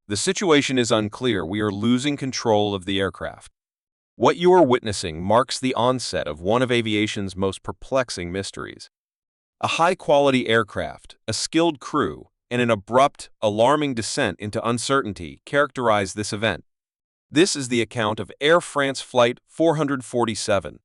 The situation is unclear. We are losing control of the aircraft. What you are witnessing marks the onset of one of aviation's most perplexing mysteries. A high-quality aircraft, a skilled crew, and an abrupt, alarming descent into uncertainty characterize this event. This is the account of Air France Flight 447.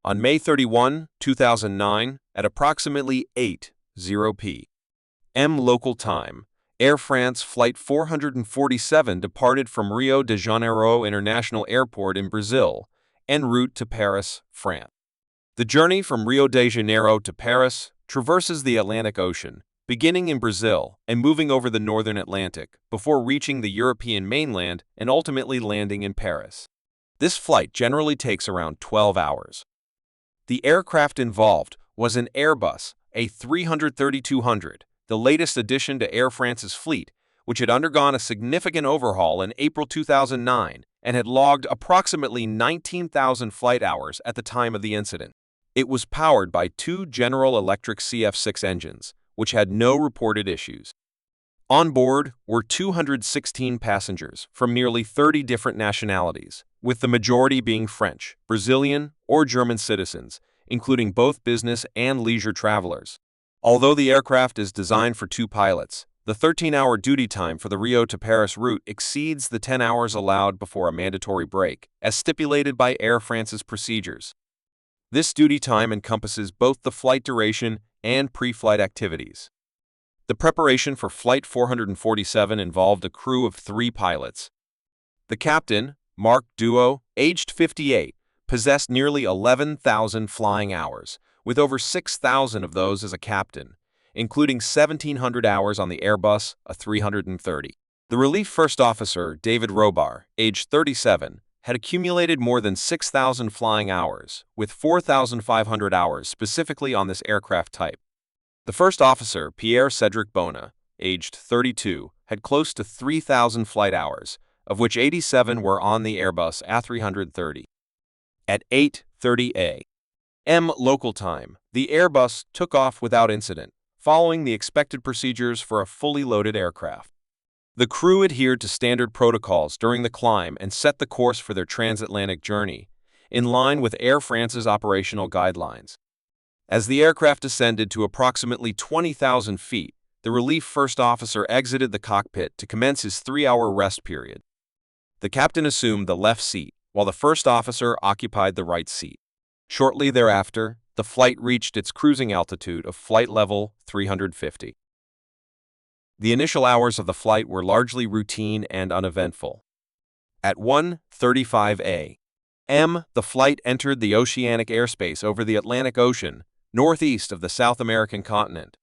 On May 31, 2009, at approximately 8:00 p.m. local time, Air France Flight 447 departed from Rio de Janeiro International Airport in Brazil en route to Paris, France. The journey from Rio de Janeiro to Paris traverses the Atlantic Ocean, beginning in Brazil and moving over the northern Atlantic before reaching the European mainland and ultimately landing in Paris. This flight generally takes around 12 hours. The aircraft involved was an Airbus A330-200, the latest addition to Air France's fleet, which had undergone a significant overhaul in April 2009 and had logged approximately 19,000 flight hours at the time of the incident. It was powered by two General Electric CF6 engines, which had no reported issues. On board were 216 passengers from nearly 30 different nationalities, with the majority being French, Brazilian, or German citizens, including both business and leisure travelers. Although the aircraft is designed for two pilots, the 13-hour duty time for the Rio to Paris route exceeds the 10 hours allowed before a mandatory break, as stipulated by Air France's procedures. This duty time encompasses both the flight duration and pre-flight activities. The preparation for Flight 447 involved a crew of 3 pilots. The captain, Marc Duo, aged 58, possessed nearly 11,000 flying hours, with over 6,000 of those as a captain, including 1,700 hours on the Airbus A330. The relief first officer, David Robar, aged 37, had accumulated more than 6,000 flying hours, with 4,500 hours specifically on this aircraft type. The first officer, Pierre-Cedric Bona, aged 32, had close to 3,000 flight hours, of which 87 were on the Airbus A330. At 8:30 a.m. local time, the Airbus took off without incident, following the expected procedures for a fully loaded aircraft. The crew adhered to standard protocols during the climb and set the course for their transatlantic journey, in line with Air France's operational guidelines. As the aircraft descended to approximately 20,000 feet, the relief first officer exited the cockpit to commence his 3-hour rest period. The captain assumed the left seat, while the first officer occupied the right seat. Shortly thereafter, the flight reached its cruising altitude of flight level 350. The initial hours of the flight were largely routine and uneventful. At 1:35 a.m., the flight entered the oceanic airspace over the Atlantic Ocean, northeast of the South American continent.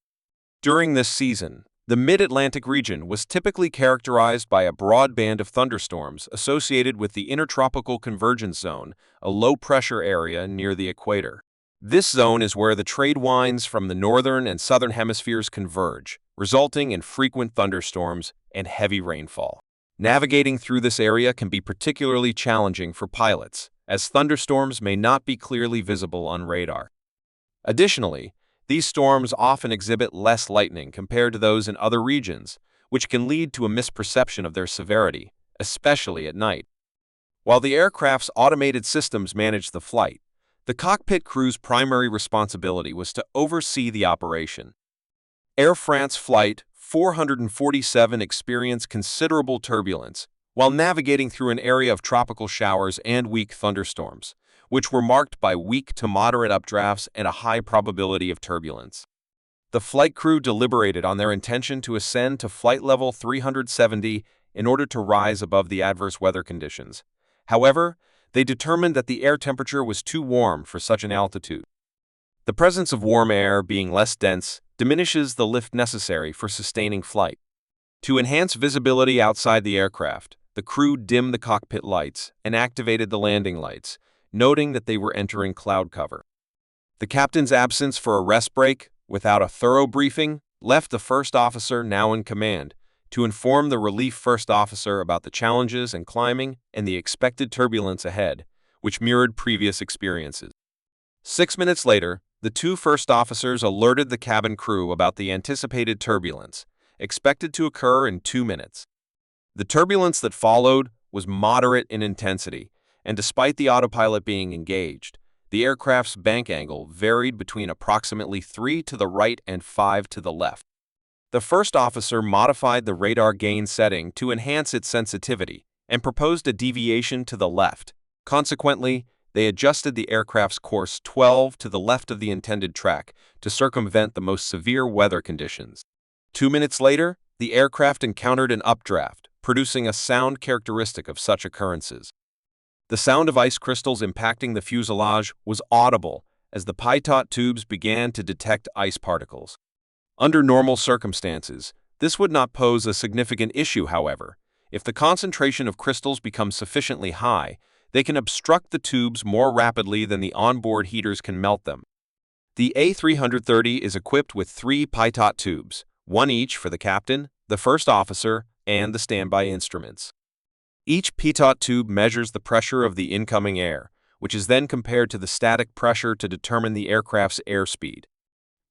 During this season, the mid-Atlantic region was typically characterized by a broad band of thunderstorms associated with the Intertropical Convergence Zone, a low-pressure area near the equator. This zone is where the trade winds from the northern and southern hemispheres converge, resulting in frequent thunderstorms and heavy rainfall. Navigating through this area can be particularly challenging for pilots, as thunderstorms may not be clearly visible on radar. Additionally, these storms often exhibit less lightning compared to those in other regions, which can lead to a misperception of their severity, especially at night. While the aircraft's automated systems managed the flight, the cockpit crew's primary responsibility was to oversee the operation. Air France Flight 447 experienced considerable turbulence while navigating through an area of tropical showers and weak thunderstorms, which were marked by weak to moderate updrafts and a high probability of turbulence. The flight crew deliberated on their intention to ascend to flight level 370 in order to rise above the adverse weather conditions. However, they determined that the air temperature was too warm for such an altitude. The presence of warm air, being less dense, diminishes the lift necessary for sustaining flight. To enhance visibility outside the aircraft, the crew dimmed the cockpit lights and activated the landing lights, noting that they were entering cloud cover. The captain's absence for a rest break, without a thorough briefing, left the first officer, now in command, to inform the relief first officer about the challenges in climbing and the expected turbulence ahead, which mirrored previous experiences. 6 minutes later, the 2 first officers alerted the cabin crew about the anticipated turbulence, expected to occur in 2 minutes. The turbulence that followed was moderate in intensity, and despite the autopilot being engaged, the aircraft's bank angle varied between approximately 3 to the right and 5 to the left. The first officer modified the radar gain setting to enhance its sensitivity and proposed a deviation to the left. Consequently, they adjusted the aircraft's course 12 to the left of the intended track to circumvent the most severe weather conditions. 2 minutes later, the aircraft encountered an updraft, producing a sound characteristic of such occurrences. The sound of ice crystals impacting the fuselage was audible as the pitot tubes began to detect ice particles. Under normal circumstances, this would not pose a significant issue, however. If the concentration of crystals becomes sufficiently high, they can obstruct the tubes more rapidly than the onboard heaters can melt them. The A330 is equipped with 3 pitot tubes, one each for the captain, the first officer, and the standby instruments. Each pitot tube measures the pressure of the incoming air, which is then compared to the static pressure to determine the aircraft's airspeed.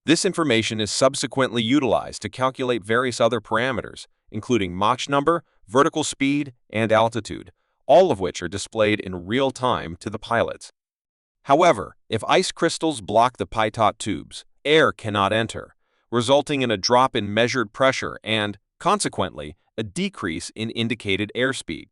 This information is subsequently utilized to calculate various other parameters, including Mach number, vertical speed, and altitude, all of which are displayed in real time to the pilots. However, if ice crystals block the pitot tubes, air cannot enter, resulting in a drop in measured pressure and, consequently, a decrease in indicated airspeed.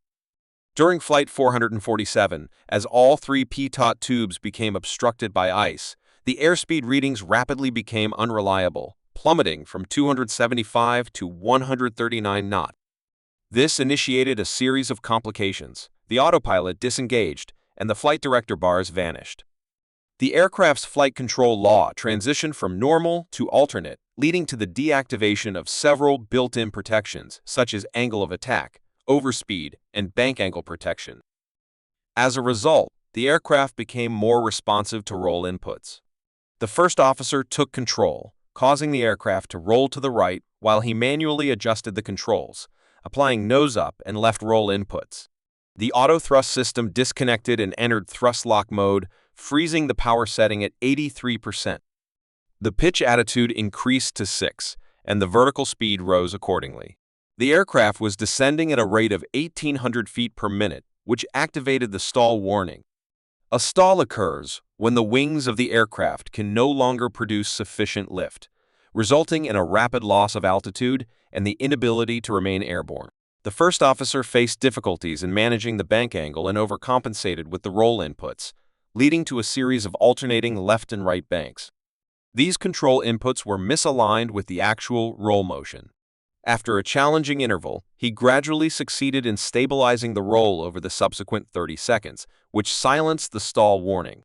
During Flight 447, as all 3 pitot tubes became obstructed by ice, the airspeed readings rapidly became unreliable, plummeting from 275 to 139 knots. This initiated a series of complications. The autopilot disengaged, and the flight director bars vanished. The aircraft's flight control law transitioned from normal to alternate, leading to the deactivation of several built-in protections, such as angle of attack, overspeed, and bank angle protection. As a result, the aircraft became more responsive to roll inputs. The first officer took control, causing the aircraft to roll to the right while he manually adjusted the controls, applying nose-up and left roll inputs. The auto-thrust system disconnected and entered thrust lock mode, freezing the power setting at 83%. The pitch attitude increased to 6, and the vertical speed rose accordingly. The aircraft was descending at a rate of 1,800 feet per minute, which activated the stall warning. A stall occurs when the wings of the aircraft can no longer produce sufficient lift, resulting in a rapid loss of altitude and the inability to remain airborne. The first officer faced difficulties in managing the bank angle and overcompensated with the roll inputs, leading to a series of alternating left and right banks. These control inputs were misaligned with the actual roll motion. After a challenging interval, he gradually succeeded in stabilizing the roll over the subsequent 30 seconds, which silenced the stall warning.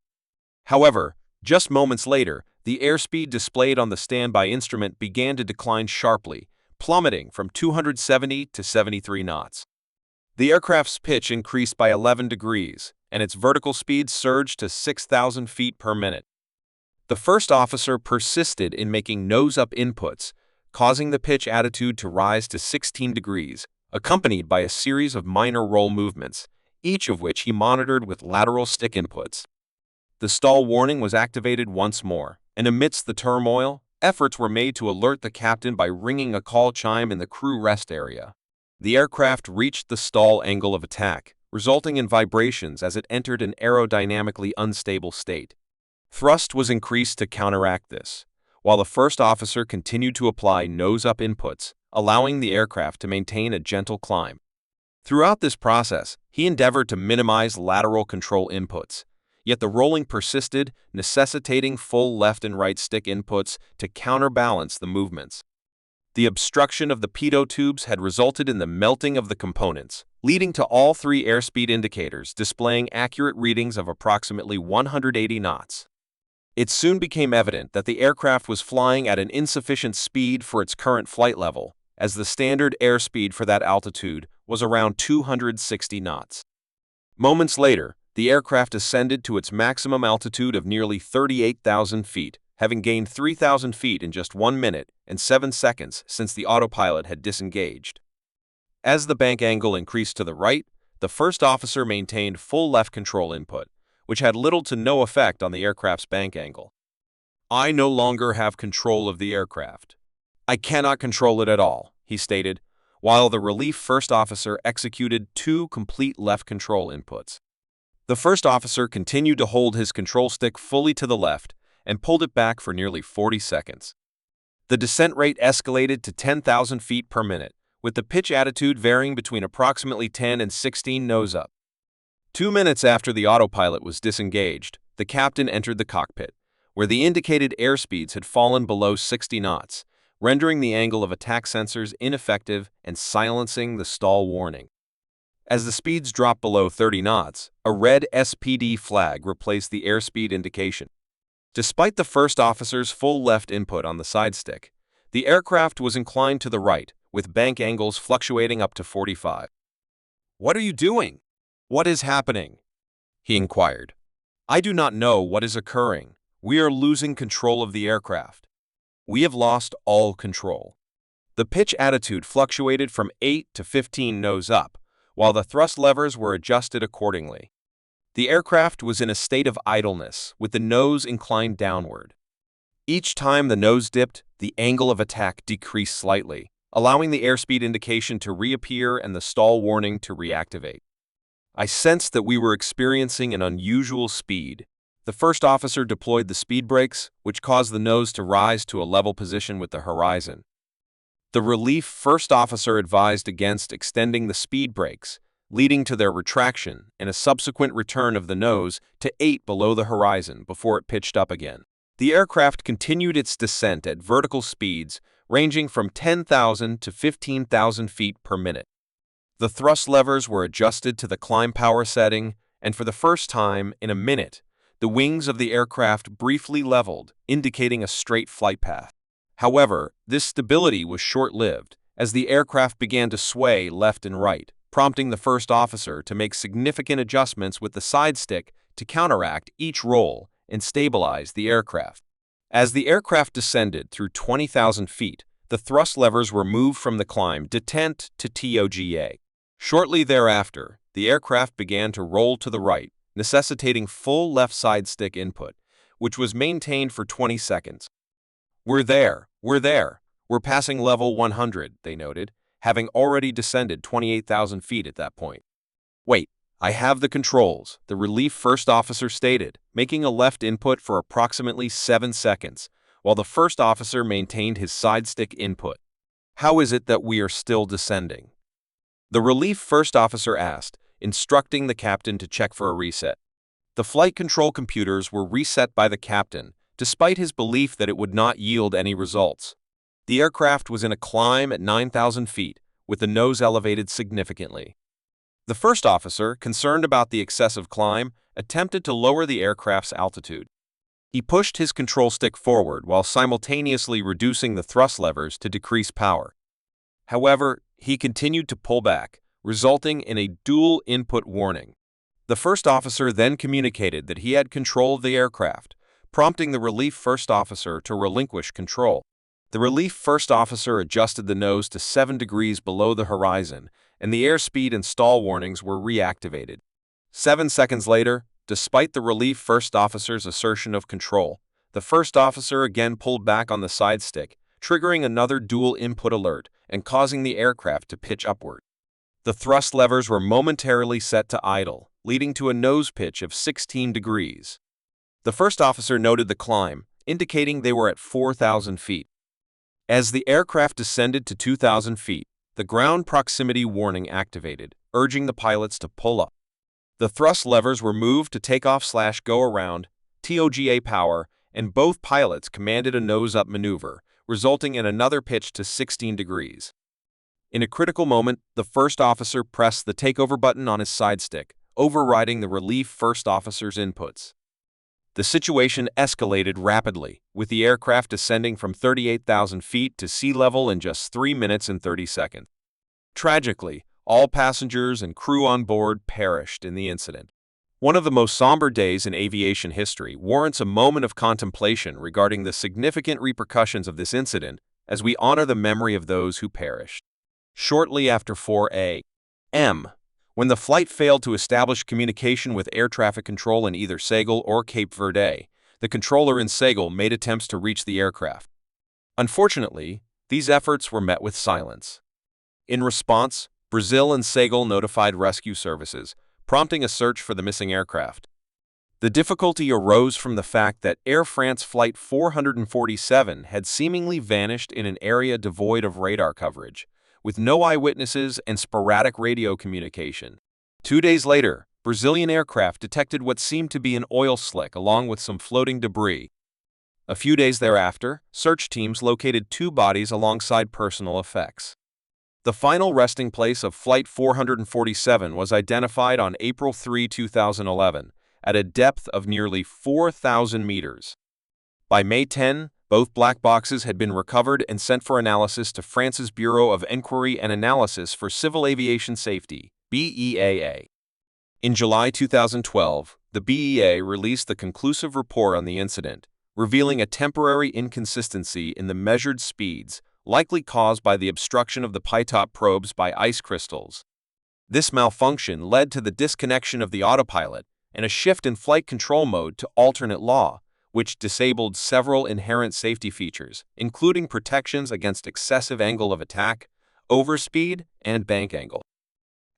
However, just moments later, the airspeed displayed on the standby instrument began to decline sharply, plummeting from 270 to 73 knots. The aircraft's pitch increased by 11 degrees, and its vertical speed surged to 6,000 feet per minute. The first officer persisted in making nose-up inputs, causing the pitch attitude to rise to 16 degrees, accompanied by a series of minor roll movements, each of which he monitored with lateral stick inputs. The stall warning was activated once more, and amidst the turmoil, efforts were made to alert the captain by ringing a call chime in the crew rest area. The aircraft reached the stall angle of attack, resulting in vibrations as it entered an aerodynamically unstable state. Thrust was increased to counteract this, while the first officer continued to apply nose-up inputs, allowing the aircraft to maintain a gentle climb. Throughout this process, he endeavored to minimize lateral control inputs, yet the rolling persisted, necessitating full left and right stick inputs to counterbalance the movements. The obstruction of the pitot tubes had resulted in the melting of the components, leading to all 3 airspeed indicators displaying accurate readings of approximately 180 knots. It soon became evident that the aircraft was flying at an insufficient speed for its current flight level, as the standard airspeed for that altitude was around 260 knots. Moments later, the aircraft ascended to its maximum altitude of nearly 38,000 feet, having gained 3,000 feet in just 1 minute and 7 seconds since the autopilot had disengaged. As the bank angle increased to the right, the first officer maintained full left control input, which had little to no effect on the aircraft's bank angle. "I no longer have control of the aircraft. I cannot control it at all," he stated, while the relief first officer executed 2 complete left control inputs. The first officer continued to hold his control stick fully to the left and pulled it back for nearly 40 seconds. The descent rate escalated to 10,000 feet per minute, with the pitch attitude varying between approximately 10 and 16 nose up. 2 minutes after the autopilot was disengaged, the captain entered the cockpit, where the indicated airspeeds had fallen below 60 knots, rendering the angle of attack sensors ineffective and silencing the stall warning. As the speeds dropped below 30 knots, a red SPD flag replaced the airspeed indication. Despite the first officer's full left input on the side stick, the aircraft was inclined to the right, with bank angles fluctuating up to 45. "What are you doing? What is happening?" he inquired. "I do not know what is occurring. We are losing control of the aircraft. We have lost all control." The pitch attitude fluctuated from 8 to 15 nose up, while the thrust levers were adjusted accordingly. The aircraft was in a state of idleness, with the nose inclined downward. Each time the nose dipped, the angle of attack decreased slightly, allowing the airspeed indication to reappear and the stall warning to reactivate. "I sensed that we were experiencing an unusual speed." The first officer deployed the speed brakes, which caused the nose to rise to a level position with the horizon. The relief first officer advised against extending the speed brakes, leading to their retraction and a subsequent return of the nose to 8 below the horizon before it pitched up again. The aircraft continued its descent at vertical speeds ranging from 10,000 to 15,000 feet per minute. The thrust levers were adjusted to the climb power setting, and for the first time in a minute, the wings of the aircraft briefly leveled, indicating a straight flight path. However, this stability was short-lived, as the aircraft began to sway left and right, prompting the first officer to make significant adjustments with the side stick to counteract each roll and stabilize the aircraft. As the aircraft descended through 20,000 feet, the thrust levers were moved from the climb detent to TOGA. Shortly thereafter, the aircraft began to roll to the right, necessitating full left side stick input, which was maintained for 20 seconds. We're there. We're passing level 100, they noted, having already descended 28,000 feet at that point. "Wait, I have the controls," the relief first officer stated, making a left input for approximately 7 seconds, while the first officer maintained his side stick input. "How is it that we are still descending?" The relief first officer asked, instructing the captain to check for a reset. The flight control computers were reset by the captain, despite his belief that it would not yield any results. The aircraft was in a climb at 9,000 feet, with the nose elevated significantly. The first officer, concerned about the excessive climb, attempted to lower the aircraft's altitude. He pushed his control stick forward while simultaneously reducing the thrust levers to decrease power. However, he continued to pull back, resulting in a dual input warning. The first officer then communicated that he had control of the aircraft, prompting the relief first officer to relinquish control. The relief first officer adjusted the nose to 7 degrees below the horizon, and the airspeed and stall warnings were reactivated. 7 seconds later, despite the relief first officer's assertion of control, the first officer again pulled back on the side stick, triggering another dual input alert and causing the aircraft to pitch upward. The thrust levers were momentarily set to idle, leading to a nose pitch of 16 degrees. The first officer noted the climb, indicating they were at 4,000 feet. As the aircraft descended to 2,000 feet, the ground proximity warning activated, urging the pilots to pull up. The thrust levers were moved to takeoff/go around, TOGA power, and both pilots commanded a nose-up maneuver, resulting in another pitch to 16 degrees. In a critical moment, the first officer pressed the takeover button on his side stick, overriding the relief first officer's inputs. The situation escalated rapidly, with the aircraft descending from 38,000 feet to sea level in just 3 minutes and 30 seconds. Tragically, all passengers and crew on board perished in the incident. One of the most somber days in aviation history warrants a moment of contemplation regarding the significant repercussions of this incident as we honor the memory of those who perished. Shortly after 4 a.m., when the flight failed to establish communication with air traffic control in either Segal or Cape Verde, the controller in Segal made attempts to reach the aircraft. Unfortunately, these efforts were met with silence. In response, Brazil and Segal notified rescue services, prompting a search for the missing aircraft. The difficulty arose from the fact that Air France Flight 447 had seemingly vanished in an area devoid of radar coverage, with no eyewitnesses and sporadic radio communication. 2 days later, Brazilian aircraft detected what seemed to be an oil slick along with some floating debris. A few days thereafter, search teams located 2 bodies alongside personal effects. The final resting place of Flight 447 was identified on April 3, 2011, at a depth of nearly 4,000 meters. By May 10, both black boxes had been recovered and sent for analysis to France's Bureau of Inquiry and Analysis for Civil Aviation Safety, BEAA. In July 2012, the BEA released the conclusive report on the incident, revealing a temporary inconsistency in the measured speeds, likely caused by the obstruction of the pitot probes by ice crystals. This malfunction led to the disconnection of the autopilot and a shift in flight control mode to alternate law, which disabled several inherent safety features, including protections against excessive angle of attack, overspeed, and bank angle.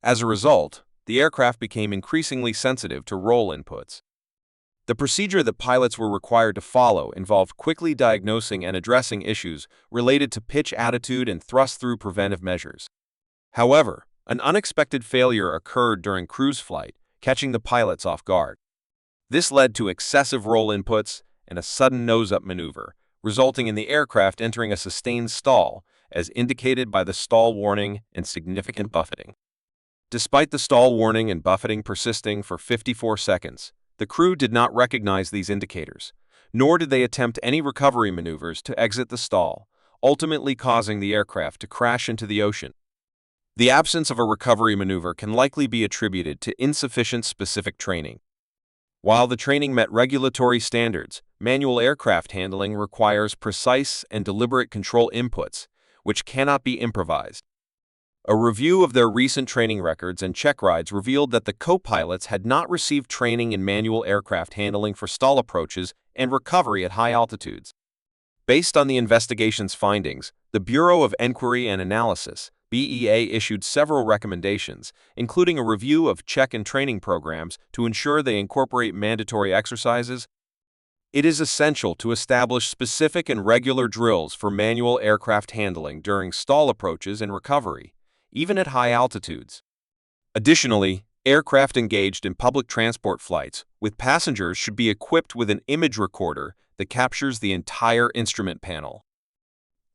As a result, the aircraft became increasingly sensitive to roll inputs. The procedure that pilots were required to follow involved quickly diagnosing and addressing issues related to pitch attitude and thrust-through preventive measures. However, an unexpected failure occurred during cruise flight, catching the pilots off guard. This led to excessive roll inputs and a sudden nose-up maneuver, resulting in the aircraft entering a sustained stall, as indicated by the stall warning and significant buffeting. Despite the stall warning and buffeting persisting for 54 seconds, the crew did not recognize these indicators, nor did they attempt any recovery maneuvers to exit the stall, ultimately causing the aircraft to crash into the ocean. The absence of a recovery maneuver can likely be attributed to insufficient specific training. While the training met regulatory standards, manual aircraft handling requires precise and deliberate control inputs, which cannot be improvised. A review of their recent training records and check rides revealed that the co-pilots had not received training in manual aircraft handling for stall approaches and recovery at high altitudes. Based on the investigation's findings, the Bureau of Inquiry and Analysis, BEA, issued several recommendations, including a review of check and training programs to ensure they incorporate mandatory exercises. It is essential to establish specific and regular drills for manual aircraft handling during stall approaches and recovery, even at high altitudes. Additionally, aircraft engaged in public transport flights with passengers should be equipped with an image recorder that captures the entire instrument panel.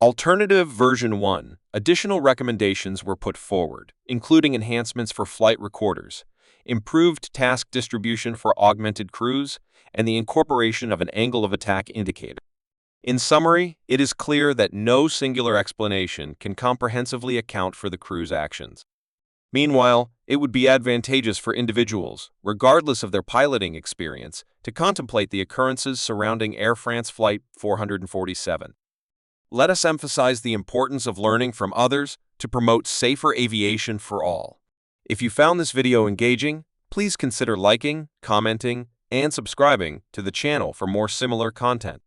Alternative Version 1. Additional recommendations were put forward, including enhancements for flight recorders, improved task distribution for augmented crews, and the incorporation of an angle of attack indicator. In summary, it is clear that no singular explanation can comprehensively account for the crew's actions. Meanwhile, it would be advantageous for individuals, regardless of their piloting experience, to contemplate the occurrences surrounding Air France Flight 447. Let us emphasize the importance of learning from others to promote safer aviation for all. If you found this video engaging, please consider liking, commenting, and subscribing to the channel for more similar content.